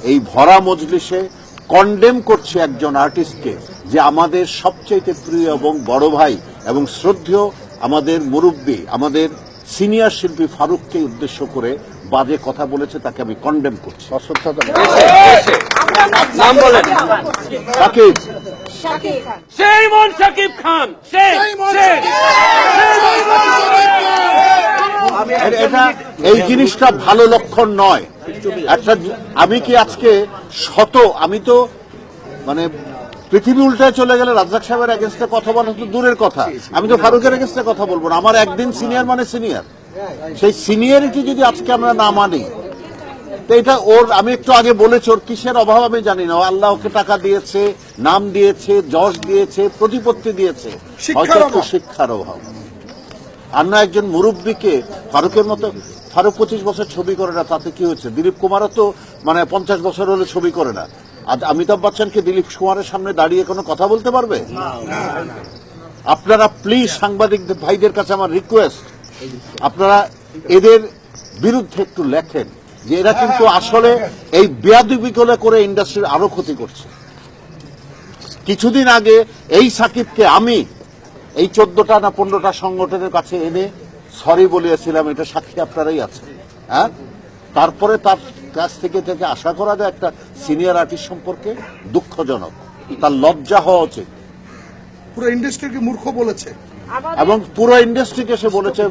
এই ভরা মজলিসে কন্ডেম করছে একজন আর্টিস্টকে, যে আমাদের সবচেয়ে প্রিয় এবং বড় ভাই এবং শ্রদ্ধেয় আমাদের মুরব্বী, আমাদের সিনিয়র শিল্পী ফারুককে উদ্দেশ্য করে বাজে কথা বলেছে, তাকে আমি কন্ডেম করছি। অশ্রদ্ধা নাম বলেন। Shakib, Shame on Shakib Khan. Shame. এটা এই জিনিসটা ভালো লক্ষণ নয়। একটা আমি কি আজকে আমি তো মানে পৃথিবী উল্টায় চলে গেলে রাজ্জাক সাহেবের এগেনস্টে কথা বলা তো দূরের কথা, আমি তো ফারুকের এগেনস্টে কথা বলবো না। আমার একদিন সিনিয়র মানে সিনিয়র, সেই সিনিয়রিটি যদি আজকে আমরা না মানি, তো এটা ওর, আমি একটু আগে বলেছি ওর কিসের অভাব আমি জানি না। আল্লাহ ওকে টাকা দিয়েছে, নাম দিয়েছে, যশ দিয়েছে, প্রতিপত্তি দিয়েছে, হয়তো একটু শিক্ষার অভাব। আর না একজন মুরব্বীকে ফারুকের মতো, ফারুক 25 বছর ছবি করে না, তাতে কি হয়েছে? দিলীপ কুমারও তো মানে 50 বছর হলে ছবি করে না। আজ অমিতাভ বচ্চনকে দিলীপ কুমারের সামনে দাঁড়িয়ে কোনো কথা বলতে পারবে? আপনারা প্লিজ সাংবাদিক ভাইদের কাছে আমার রিকোয়েস্ট, আপনারা এদের বিরুদ্ধে একটু লেখেন যে এরা কিন্তু আসলে এই বেয়াদবি করে ইন্ডাস্ট্রির আরো ক্ষতি করছে। কিছুদিন আগে এই সাকিবকে আমি এই 14টা না 15টা সংগঠনের কাছে এনে সরি বলিয়েছিলাম, এটা সাক্ষী আপনারাই আছেন। হ্যাঁ, তারপরে তার কাছ থেকে আশা করা যায় একটা সিনিয়র আর্টিস্ট সম্পর্কে দুঃখজনক, তার লজ্জা হওয়া উচিত। পুরো ইন্ডাস্ট্রিকে মূর্খ বলেছে এবং পুরো ইন্ডাস্ট্রিকে সে বলেছে